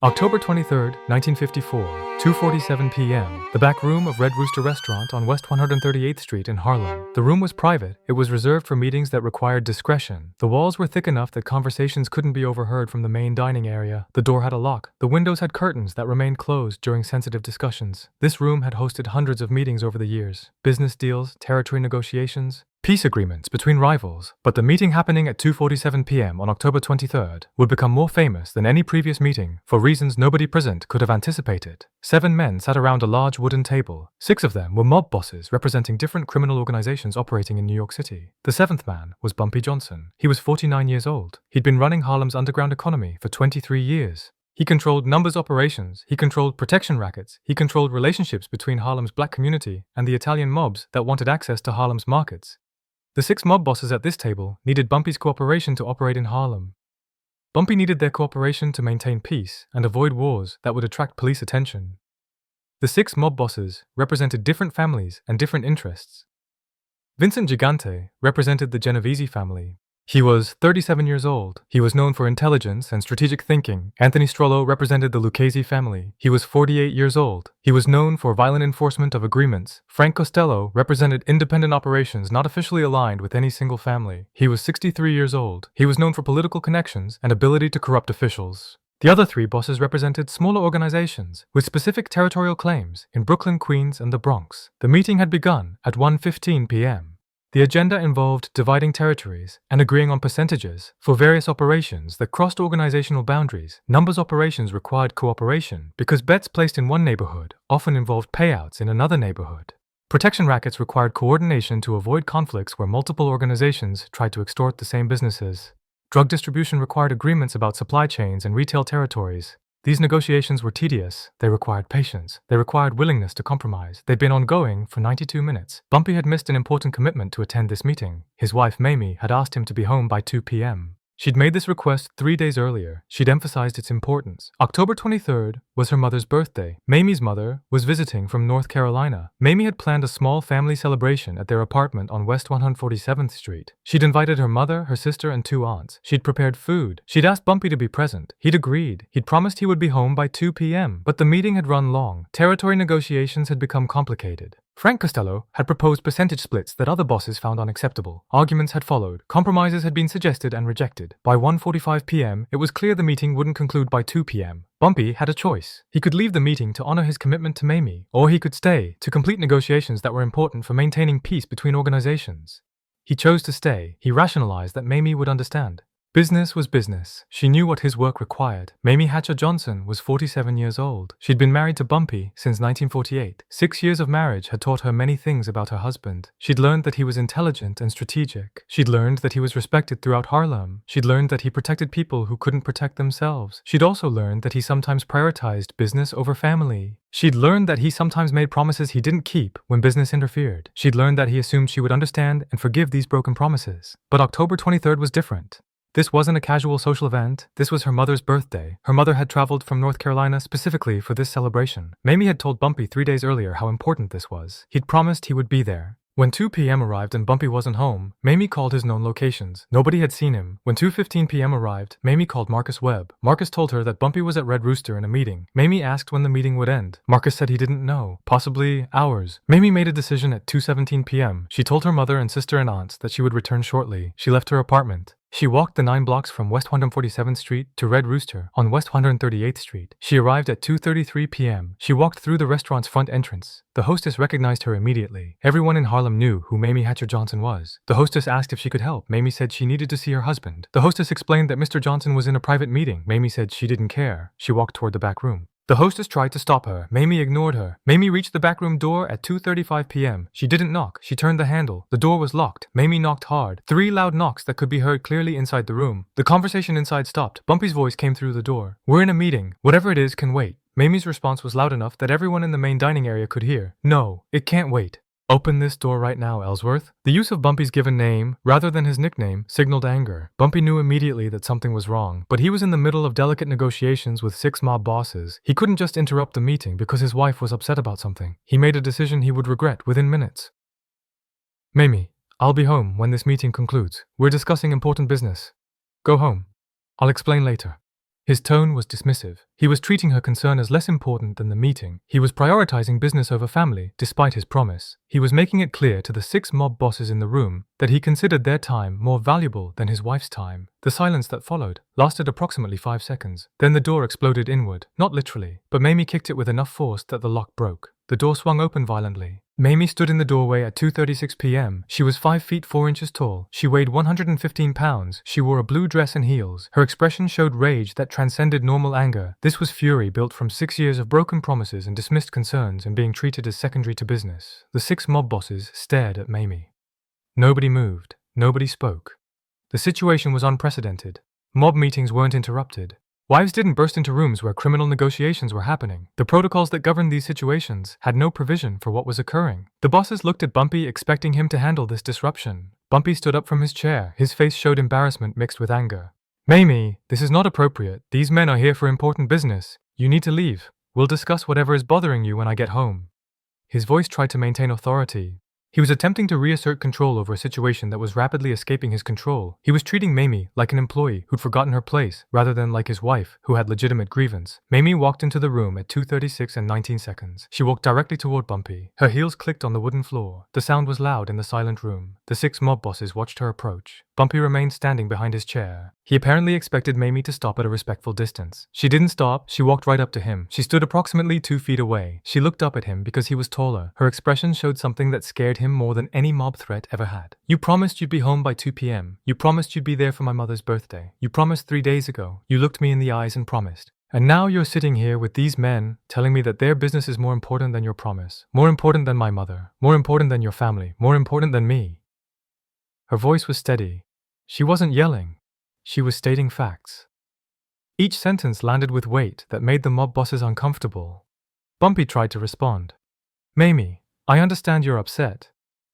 October 23, 1954, 2:47 p.m., the back room of Red Rooster Restaurant on West 138th Street in Harlem. The room was private. It was reserved for meetings that required discretion. The walls were thick enough that conversations couldn't be overheard from the main dining area. The door had a lock. The windows had curtains that remained closed during sensitive discussions. This room had hosted hundreds of meetings over the years. Business deals, territory negotiations, peace agreements between rivals, but the meeting happening at 2:47 p.m. on October 23rd would become more famous than any previous meeting for reasons nobody present could have anticipated. 7 men sat around a large wooden table. 6 of them were mob bosses representing different criminal organizations operating in New York City. The 7th man was Bumpy Johnson. He was 49 years old. He'd been running Harlem's underground economy for 23 years. He controlled numbers operations, he controlled protection rackets, he controlled relationships between Harlem's black community and the Italian mobs that wanted access to Harlem's markets. The 6 mob bosses at this table needed Bumpy's cooperation to operate in Harlem. Bumpy needed their cooperation to maintain peace and avoid wars that would attract police attention. The 6 mob bosses represented different families and different interests. Vincent Gigante represented the Genovese family. He was 37 years old. He was known for intelligence and strategic thinking. Anthony Strollo represented the Lucchese family. He was 48 years old. He was known for violent enforcement of agreements. Frank Costello represented independent operations not officially aligned with any single family. He was 63 years old. He was known for political connections and ability to corrupt officials. The other 3 bosses represented smaller organizations with specific territorial claims in Brooklyn, Queens, and the Bronx. The meeting had begun at 1:15 p.m. The agenda involved dividing territories and agreeing on percentages for various operations that crossed organizational boundaries. Numbers operations required cooperation because bets placed in one neighborhood often involved payouts in another neighborhood. Protection rackets required coordination to avoid conflicts where multiple organizations tried to extort the same businesses. Drug distribution required agreements about supply chains and retail territories. These negotiations were tedious. They required patience. They required willingness to compromise. They'd been ongoing for 92 minutes. Bumpy had missed an important commitment to attend this meeting. His wife, Mayme, had asked him to be home by 2 p.m. She'd made this request 3 days earlier. She'd emphasized its importance. October 23rd was her mother's birthday. Mayme's mother was visiting from North Carolina. Mayme had planned a small family celebration at their apartment on West 147th Street. She'd invited her mother, her sister, and 2 aunts. She'd prepared food. She'd asked Bumpy to be present. He'd agreed. He'd promised he would be home by 2 p.m. But the meeting had run long. Territory negotiations had become complicated. Frank Costello had proposed percentage splits that other bosses found unacceptable. Arguments had followed. Compromises had been suggested and rejected. By 1:45 p.m., it was clear the meeting wouldn't conclude by 2 p.m. Bumpy had a choice. He could leave the meeting to honor his commitment to Mayme, or he could stay to complete negotiations that were important for maintaining peace between organizations. He chose to stay. He rationalized that Mayme would understand. Business was business. She knew what his work required. Mayme Hatcher Johnson was 47 years old. She'd been married to Bumpy since 1948. 6 years of marriage had taught her many things about her husband. She'd learned that he was intelligent and strategic. She'd learned that he was respected throughout Harlem. She'd learned that he protected people who couldn't protect themselves. She'd also learned that he sometimes prioritized business over family. She'd learned that he sometimes made promises he didn't keep when business interfered. She'd learned that he assumed she would understand and forgive these broken promises. But October 23rd was different. This wasn't a casual social event. This was her mother's birthday. Her mother had traveled from North Carolina specifically for this celebration. Mayme had told Bumpy 3 days earlier how important this was. He'd promised he would be there. When 2 p.m. arrived and Bumpy wasn't home, Mayme called his known locations. Nobody had seen him. When 2:15 p.m. arrived, Mayme called Marcus Webb. Marcus told her that Bumpy was at Red Rooster in a meeting. Mayme asked when the meeting would end. Marcus said he didn't know. Possibly hours. Mayme made a decision at 2:17 p.m. She told her mother and sister and aunts that she would return shortly. She left her apartment. She walked the 9 blocks from West 147th Street to Red Rooster on West 138th Street. She arrived at 2:33 p.m. She walked through the restaurant's front entrance. The hostess recognized her immediately. Everyone in Harlem knew who Mayme Hatcher Johnson was. The hostess asked if she could help. Mayme said she needed to see her husband. The hostess explained that Mr. Johnson was in a private meeting. Mayme said she didn't care. She walked toward the back room. The hostess tried to stop her. Mayme ignored her. Mayme reached the back room door at 2:35 p.m. She didn't knock. She turned the handle. The door was locked. Mayme knocked hard. 3 loud knocks that could be heard clearly inside the room. The conversation inside stopped. Bumpy's voice came through the door. "We're in a meeting. Whatever it is can wait." Mayme's response was loud enough that everyone in the main dining area could hear. "No, it can't wait. Open this door right now, Ellsworth." The use of Bumpy's given name, rather than his nickname, signaled anger. Bumpy knew immediately that something was wrong, but he was in the middle of delicate negotiations with 6 mob bosses. He couldn't just interrupt the meeting because his wife was upset about something. He made a decision he would regret within minutes. "Mayme, I'll be home when this meeting concludes. We're discussing important business. Go home. I'll explain later." His tone was dismissive. He was treating her concern as less important than the meeting. He was prioritizing business over family, despite his promise. He was making it clear to the 6 mob bosses in the room that he considered their time more valuable than his wife's time. The silence that followed lasted approximately 5 seconds. Then the door exploded inward, not literally, but Mayme kicked it with enough force that the lock broke. The door swung open violently. Mayme stood in the doorway at 2:36 p.m. She was 5 feet 4 inches tall. She weighed 115 pounds. She wore a blue dress and heels. Her expression showed rage that transcended normal anger. This was fury built from 6 years of broken promises and dismissed concerns and being treated as secondary to business. The 6 mob bosses stared at Mayme. Nobody moved. Nobody spoke. The situation was unprecedented. Mob meetings weren't interrupted. Wives didn't burst into rooms where criminal negotiations were happening. The protocols that governed these situations had no provision for what was occurring. The bosses looked at Bumpy, expecting him to handle this disruption. Bumpy stood up from his chair. His face showed embarrassment mixed with anger. Mayme, this is not appropriate. These men are here for important business. You need to leave. We'll discuss whatever is bothering you when I get home. His voice tried to maintain authority. He was attempting to reassert control over a situation that was rapidly escaping his control. He was treating Mayme like an employee who'd forgotten her place, rather than like his wife, who had legitimate grievance. Mayme walked into the room at 2:36 and 19 seconds. She walked directly toward Bumpy. Her heels clicked on the wooden floor. The sound was loud in the silent room. The 6 mob bosses watched her approach. Bumpy remained standing behind his chair. He apparently expected Mayme to stop at a respectful distance. She didn't stop. She walked right up to him. She stood approximately 2 feet away. She looked up at him because he was taller. Her expression showed something that scared him more than any mob threat ever had. You promised you'd be home by 2 p.m. You promised you'd be there for my mother's birthday. You promised 3 days ago. You looked me in the eyes and promised. And now you're sitting here with these men telling me that their business is more important than your promise, more important than my mother, more important than your family, more important than me. Her voice was steady. She wasn't yelling. She was stating facts. Each sentence landed with weight that made the mob bosses uncomfortable. Bumpy tried to respond. Mayme, I understand you're upset,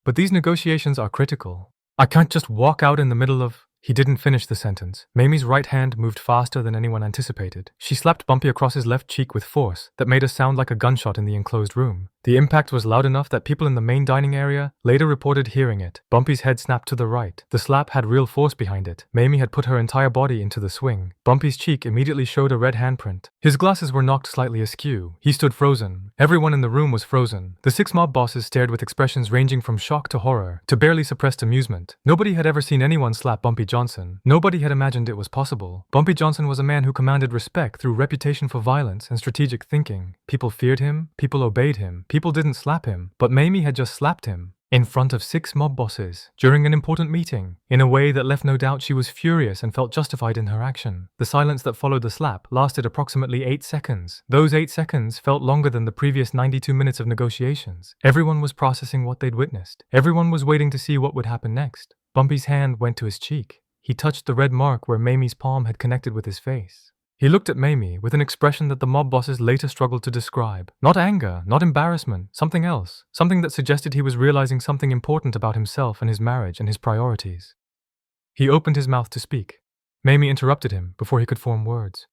but these negotiations are critical. I can't just walk out in the middle of... He didn't finish the sentence. Mayme's right hand moved faster than anyone anticipated. She slapped Bumpy across his left cheek with force that made a sound like a gunshot in the enclosed room. The impact was loud enough that people in the main dining area later reported hearing it. Bumpy's head snapped to the right. The slap had real force behind it. Mayme had put her entire body into the swing. Bumpy's cheek immediately showed a red handprint. His glasses were knocked slightly askew. He stood frozen. Everyone in the room was frozen. The 6 mob bosses stared with expressions ranging from shock to horror to barely suppressed amusement. Nobody had ever seen anyone slap Bumpy Johnson. Nobody had imagined it was possible. Bumpy Johnson was a man who commanded respect through reputation for violence and strategic thinking. People feared him. People obeyed him. People didn't slap him, but Mayme had just slapped him in front of 6 mob bosses during an important meeting in a way that left no doubt she was furious and felt justified in her action. The silence that followed the slap lasted approximately 8 seconds. Those 8 seconds felt longer than the previous 92 minutes of negotiations. Everyone was processing what they'd witnessed. Everyone was waiting to see what would happen next. Bumpy's hand went to his cheek. He touched the red mark where Mayme's palm had connected with his face. He looked at Mayme with an expression that the mob bosses later struggled to describe. Not anger, not embarrassment, something else. Something that suggested he was realizing something important about himself and his marriage and his priorities. He opened his mouth to speak. Mayme interrupted him before he could form words.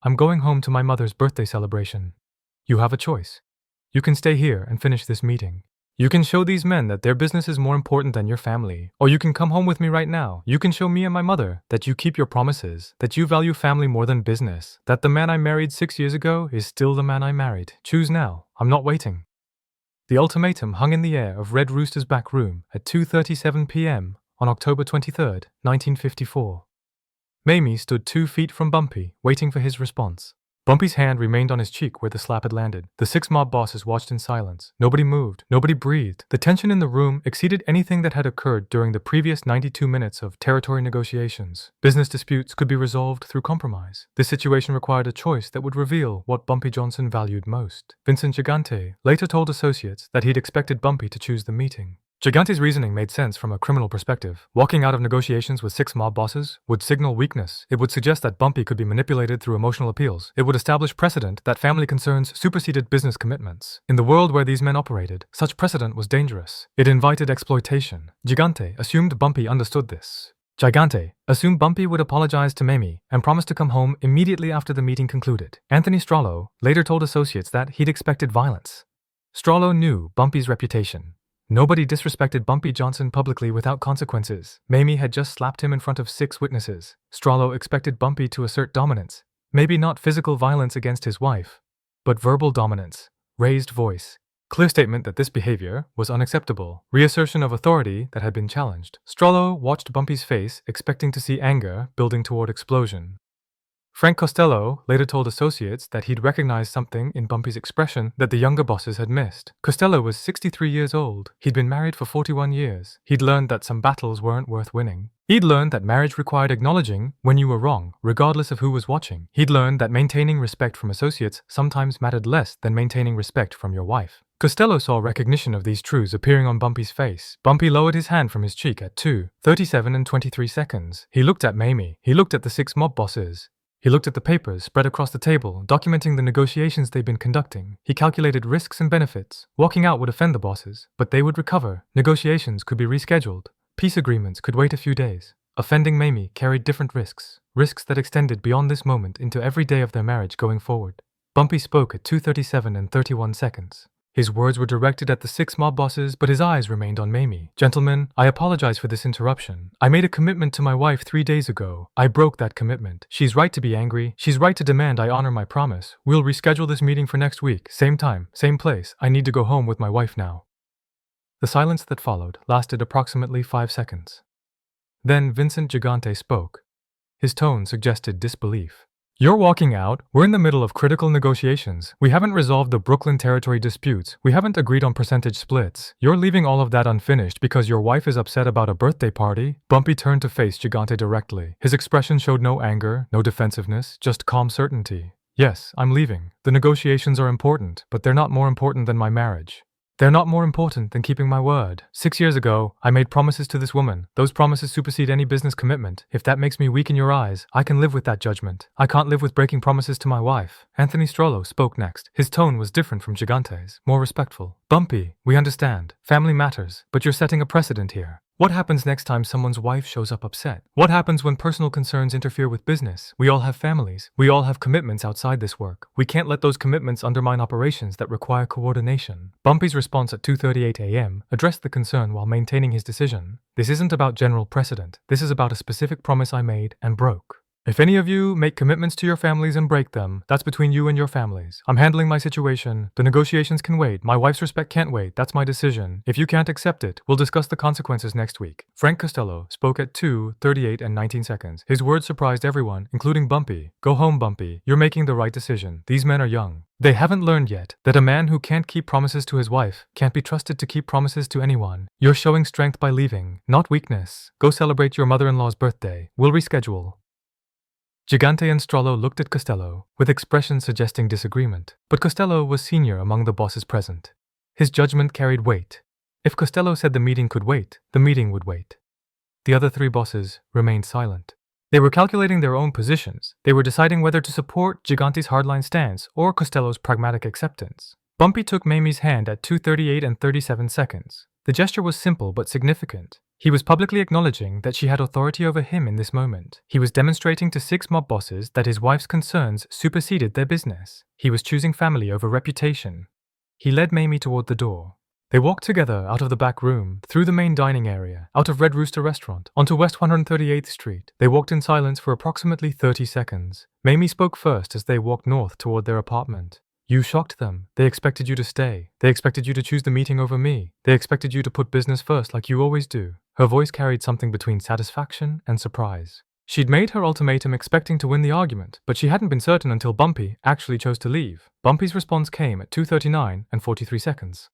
I'm going home to my mother's birthday celebration. You have a choice. You can stay here and finish this meeting. You can show these men that their business is more important than your family. Or you can come home with me right now. You can show me and my mother that you keep your promises, that you value family more than business, that the man I married 6 years ago is still the man I married. Choose now. I'm not waiting. The ultimatum hung in the air of Red Rooster's back room at 2:37 p.m. on October 23rd, 1954. Mayme stood 2 feet from Bumpy, waiting for his response. Bumpy's hand remained on his cheek where the slap had landed. The 6 mob bosses watched in silence. Nobody moved. Nobody breathed. The tension in the room exceeded anything that had occurred during the previous 92 minutes of territory negotiations. Business disputes could be resolved through compromise. This situation required a choice that would reveal what Bumpy Johnson valued most. Vincent Gigante later told associates that he'd expected Bumpy to choose the meeting. Gigante's reasoning made sense from a criminal perspective. Walking out of negotiations with 6 mob bosses would signal weakness. It would suggest that Bumpy could be manipulated through emotional appeals. It would establish precedent that family concerns superseded business commitments. In the world where these men operated, such precedent was dangerous. It invited exploitation. Gigante assumed Bumpy understood this. Gigante assumed Bumpy would apologize to Mayme and promise to come home immediately after the meeting concluded. Anthony Strollo later told associates that he'd expected violence. Strollo knew Bumpy's reputation. Nobody disrespected Bumpy Johnson publicly without consequences. Mayme had just slapped him in front of 6 witnesses. Strollo expected Bumpy to assert dominance. Maybe not physical violence against his wife, but verbal dominance, raised voice. Clear statement that this behavior was unacceptable. Reassertion of authority that had been challenged. Strollo watched Bumpy's face, expecting to see anger building toward explosion. Frank Costello later told associates that he'd recognized something in Bumpy's expression that the younger bosses had missed. Costello was 63 years old. He'd been married for 41 years. He'd learned that some battles weren't worth winning. He'd learned that marriage required acknowledging when you were wrong, regardless of who was watching. He'd learned that maintaining respect from associates sometimes mattered less than maintaining respect from your wife. Costello saw recognition of these truths appearing on Bumpy's face. Bumpy lowered his hand from his cheek at 2:37 and 23 seconds. He looked at Mayme. He looked at the 6 mob bosses. He looked at the papers spread across the table, documenting the negotiations they'd been conducting. He calculated risks and benefits. Walking out would offend the bosses, but they would recover. Negotiations could be rescheduled. Peace agreements could wait a few days. Offending Mayme carried different risks. Risks that extended beyond this moment into every day of their marriage going forward. Bumpy spoke at 2:37 and 31 seconds. His words were directed at the 6 mob bosses, but his eyes remained on Mayme. Gentlemen, I apologize for this interruption. I made a commitment to my wife 3 days ago. I broke that commitment. She's right to be angry. She's right to demand I honor my promise. We'll reschedule this meeting for next week. Same time, same place. I need to go home with my wife now. The silence that followed lasted approximately 5 seconds. Then Vincent Gigante spoke. His tone suggested disbelief. You're walking out. We're in the middle of critical negotiations. We haven't resolved the Brooklyn territory disputes. We haven't agreed on percentage splits. You're leaving all of that unfinished because your wife is upset about a birthday party? Bumpy turned to face Gigante directly. His expression showed no anger, no defensiveness, just calm certainty. Yes, I'm leaving. The negotiations are important, but they're not more important than my marriage. They're not more important than keeping my word. 6 years ago, I made promises to this woman. Those promises supersede any business commitment. If that makes me weak in your eyes, I can live with that judgment. I can't live with breaking promises to my wife. Anthony Strollo spoke next. His tone was different from Gigante's, more respectful. Bumpy, we understand. Family matters, but you're setting a precedent here. What happens next time someone's wife shows up upset? What happens when personal concerns interfere with business? We all have families. We all have commitments outside this work. We can't let those commitments undermine operations that require coordination. Bumpy's response at 2:38 a.m. addressed the concern while maintaining his decision. This isn't about general precedent. This is about a specific promise I made and broke. If any of you make commitments to your families and break them, that's between you and your families. I'm handling my situation. The negotiations can wait. My wife's respect can't wait. That's my decision. If you can't accept it, we'll discuss the consequences next week. Frank Costello spoke at 2:38 and 19 seconds. His words surprised everyone, including Bumpy. Go home, Bumpy. You're making the right decision. These men are young. They haven't learned yet that a man who can't keep promises to his wife can't be trusted to keep promises to anyone. You're showing strength by leaving, not weakness. Go celebrate your mother-in-law's birthday. We'll reschedule. Gigante and Strollo looked at Costello, with expressions suggesting disagreement, but Costello was senior among the bosses present. His judgment carried weight. If Costello said the meeting could wait, the meeting would wait. The other 3 bosses remained silent. They were calculating their own positions. They were deciding whether to support Gigante's hardline stance or Costello's pragmatic acceptance. Bumpy took Mayme's hand at 2:38 and 37 seconds. The gesture was simple but significant. He was publicly acknowledging that she had authority over him in this moment. He was demonstrating to 6 mob bosses that his wife's concerns superseded their business. He was choosing family over reputation. He led Mayme toward the door. They walked together out of the back room, through the main dining area, out of Red Rooster Restaurant, onto West 138th Street. They walked in silence for approximately 30 seconds. Mayme spoke first as they walked north toward their apartment. You shocked them. They expected you to stay. They expected you to choose the meeting over me. They expected you to put business first like you always do. Her voice carried something between satisfaction and surprise. She'd made her ultimatum expecting to win the argument, but she hadn't been certain until Bumpy actually chose to leave. Bumpy's response came at 2:39 and 43 seconds.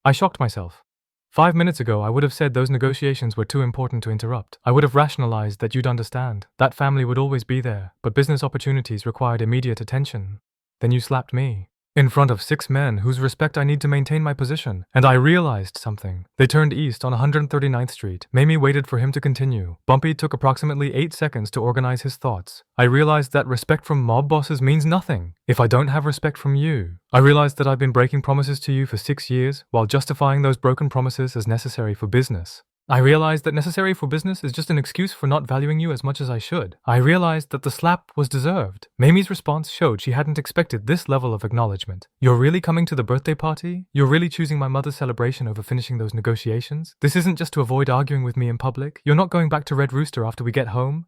I shocked myself. 5 minutes ago, I would have said those negotiations were too important to interrupt. I would have rationalized that you'd understand. That family would always be there, but business opportunities required immediate attention. Then you slapped me. In front of 6 men whose respect I need to maintain my position. And I realized something. They turned east on 139th Street. Mayme waited for him to continue. Bumpy took approximately 8 seconds to organize his thoughts. I realized that respect from mob bosses means nothing if I don't have respect from you. I realized that I've been breaking promises to you for 6 years while justifying those broken promises as necessary for business. I realized that necessary for business is just an excuse for not valuing you as much as I should. I realized that the slap was deserved. Mayme's response showed she hadn't expected this level of acknowledgement. You're really coming to the birthday party? You're really choosing my mother's celebration over finishing those negotiations? This isn't just to avoid arguing with me in public? You're not going back to Red Rooster after we get home?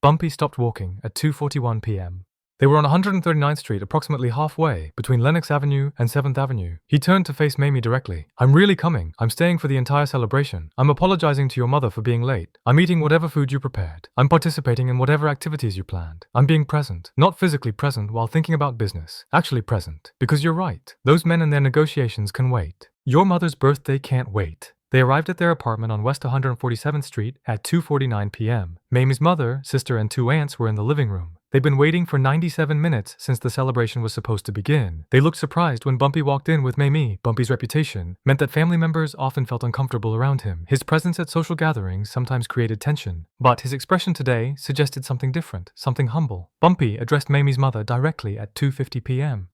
Bumpy stopped walking at 2:41 p.m. They were on 139th Street, approximately halfway between Lenox Avenue and 7th Avenue. He turned to face Mayme directly. I'm really coming. I'm staying for the entire celebration. I'm apologizing to your mother for being late. I'm eating whatever food you prepared. I'm participating in whatever activities you planned. I'm being present. Not physically present while thinking about business. Actually present. Because you're right. Those men and their negotiations can wait. Your mother's birthday can't wait. They arrived at their apartment on West 147th Street at 2:49 p.m. Mayme's mother, sister, and 2 aunts were in the living room. They'd been waiting for 97 minutes since the celebration was supposed to begin. They looked surprised when Bumpy walked in with Mayme. Bumpy's reputation meant that family members often felt uncomfortable around him. His presence at social gatherings sometimes created tension, but his expression today suggested something different, something humble. Bumpy addressed Mayme's mother directly at 2:50 p.m.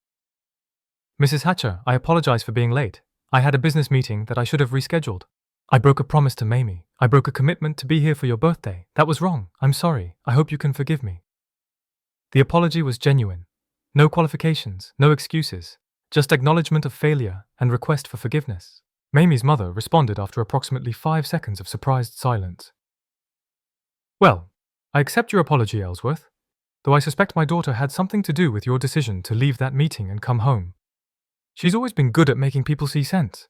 Mrs. Hatcher, I apologize for being late. I had a business meeting that I should have rescheduled. I broke a promise to Mayme. I broke a commitment to be here for your birthday. That was wrong. I'm sorry. I hope you can forgive me. The apology was genuine. No qualifications, no excuses, just acknowledgement of failure and request for forgiveness. Mayme's mother responded after approximately 5 seconds of surprised silence. Well, I accept your apology, Ellsworth, though I suspect my daughter had something to do with your decision to leave that meeting and come home. She's always been good at making people see sense.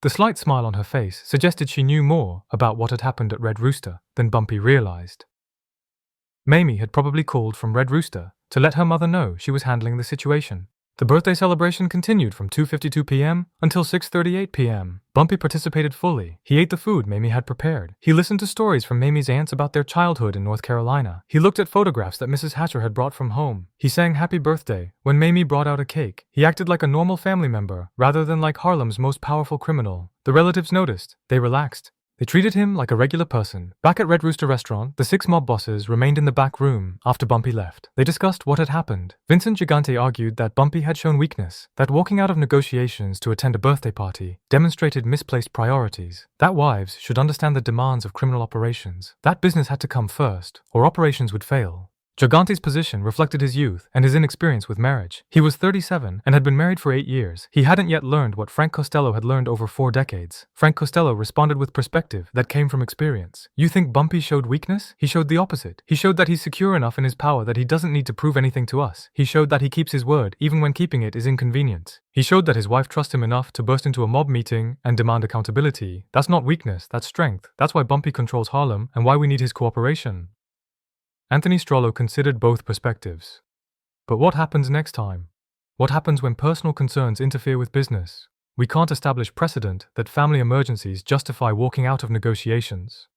The slight smile on her face suggested she knew more about what had happened at Red Rooster than Bumpy realized. Mayme had probably called from Red Rooster to let her mother know she was handling the situation. The birthday celebration continued from 2:52 p.m. until 6:38 p.m. Bumpy participated fully. He ate the food Mayme had prepared. He listened to stories from Mayme's aunts about their childhood in North Carolina. He looked at photographs that Mrs. Hatcher had brought from home. He sang happy birthday when Mayme brought out a cake. He acted like a normal family member rather than like Harlem's most powerful criminal. The relatives noticed. They relaxed. They treated him like a regular person. Back at Red Rooster restaurant, the 6 mob bosses remained in the back room after Bumpy left. They discussed what had happened. Vincent Gigante argued that Bumpy had shown weakness, that walking out of negotiations to attend a birthday party demonstrated misplaced priorities, that wives should understand the demands of criminal operations, that business had to come first, or operations would fail. Gigante's position reflected his youth and his inexperience with marriage. He was 37 and had been married for 8 years. He hadn't yet learned what Frank Costello had learned over 4 decades. Frank Costello responded with perspective that came from experience. You think Bumpy showed weakness? He showed the opposite. He showed that he's secure enough in his power that he doesn't need to prove anything to us. He showed that he keeps his word even when keeping it is inconvenient. He showed that his wife trusts him enough to burst into a mob meeting and demand accountability. That's not weakness, that's strength. That's why Bumpy controls Harlem and why we need his cooperation. Anthony Strollo considered both perspectives. But what happens next time? What happens when personal concerns interfere with business? We can't establish precedent that family emergencies justify walking out of negotiations.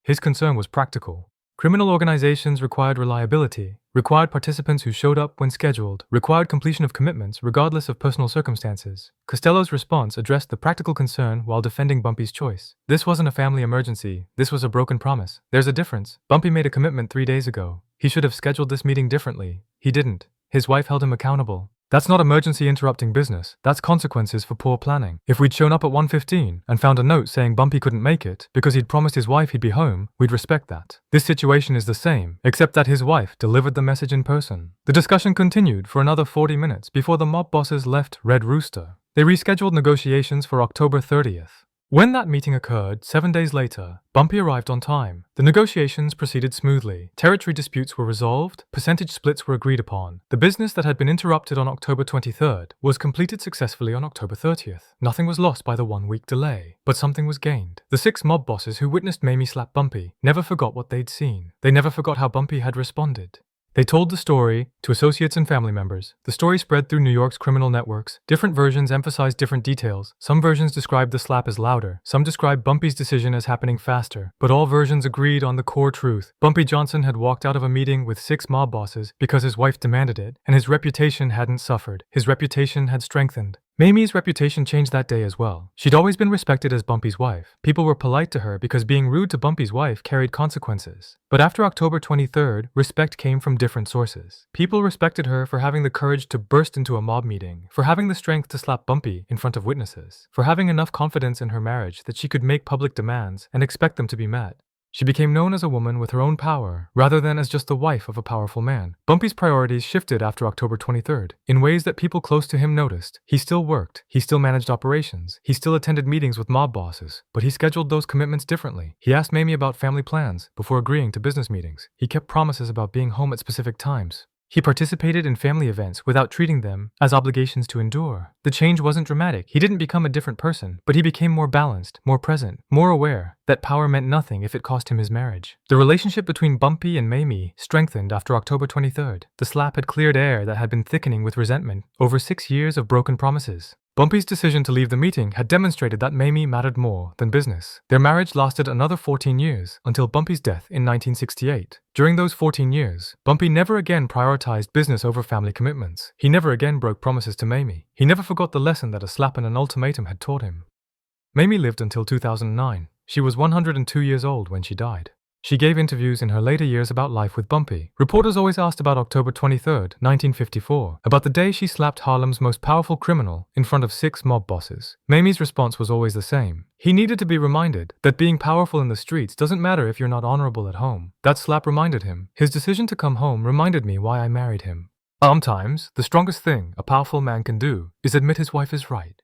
His concern was practical. Criminal organizations required reliability, required participants who showed up when scheduled, required completion of commitments regardless of personal circumstances. Costello's response addressed the practical concern while defending Bumpy's choice. This wasn't a family emergency. This was a broken promise. There's a difference. Bumpy made a commitment 3 days ago. He should have scheduled this meeting differently. He didn't. His wife held him accountable. That's not emergency interrupting business. That's consequences for poor planning. If we'd shown up at 1:15 and found a note saying Bumpy couldn't make it because he'd promised his wife he'd be home, we'd respect that. This situation is the same, except that his wife delivered the message in person. The discussion continued for another 40 minutes before the mob bosses left Red Rooster. They rescheduled negotiations for October 30th. When that meeting occurred 7 days later, Bumpy arrived on time. The negotiations proceeded smoothly. Territory disputes were resolved, percentage splits were agreed upon. The business that had been interrupted on October 23rd was completed successfully on October 30th. Nothing was lost by the 1-week delay, but something was gained. The 6 mob bosses who witnessed Mayme slap Bumpy never forgot what they'd seen. They never forgot how Bumpy had responded. They told the story to associates and family members. The story spread through New York's criminal networks. Different versions emphasized different details. Some versions described the slap as louder. Some described Bumpy's decision as happening faster. But all versions agreed on the core truth. Bumpy Johnson had walked out of a meeting with 6 mob bosses because his wife demanded it, and his reputation hadn't suffered. His reputation had strengthened. Mayme's reputation changed that day as well. She'd always been respected as Bumpy's wife. People were polite to her because being rude to Bumpy's wife carried consequences. But after October 23rd, respect came from different sources. People respected her for having the courage to burst into a mob meeting, for having the strength to slap Bumpy in front of witnesses, for having enough confidence in her marriage that she could make public demands and expect them to be met. She became known as a woman with her own power, rather than as just the wife of a powerful man. Bumpy's priorities shifted after October 23rd, in ways that people close to him noticed. He still worked, he still managed operations, he still attended meetings with mob bosses, but he scheduled those commitments differently. He asked Mayme about family plans before agreeing to business meetings. He kept promises about being home at specific times. He participated in family events without treating them as obligations to endure. The change wasn't dramatic. He didn't become a different person, but he became more balanced, more present, more aware that power meant nothing if it cost him his marriage. The relationship between Bumpy and Mayme strengthened after October 23rd. The slap had cleared air that had been thickening with resentment over 6 years of broken promises. Bumpy's decision to leave the meeting had demonstrated that Mayme mattered more than business. Their marriage lasted another 14 years, until Bumpy's death in 1968. During those 14 years, Bumpy never again prioritized business over family commitments. He never again broke promises to Mayme. He never forgot the lesson that a slap and an ultimatum had taught him. Mayme lived until 2009. She was 102 years old when she died. She gave interviews in her later years about life with Bumpy. Reporters always asked about October 23rd, 1954, about the day she slapped Harlem's most powerful criminal in front of 6 mob bosses. Mayme's response was always the same. He needed to be reminded that being powerful in the streets doesn't matter if you're not honorable at home. That slap reminded him. His decision to come home reminded me why I married him. Sometimes, the strongest thing a powerful man can do is admit his wife is right.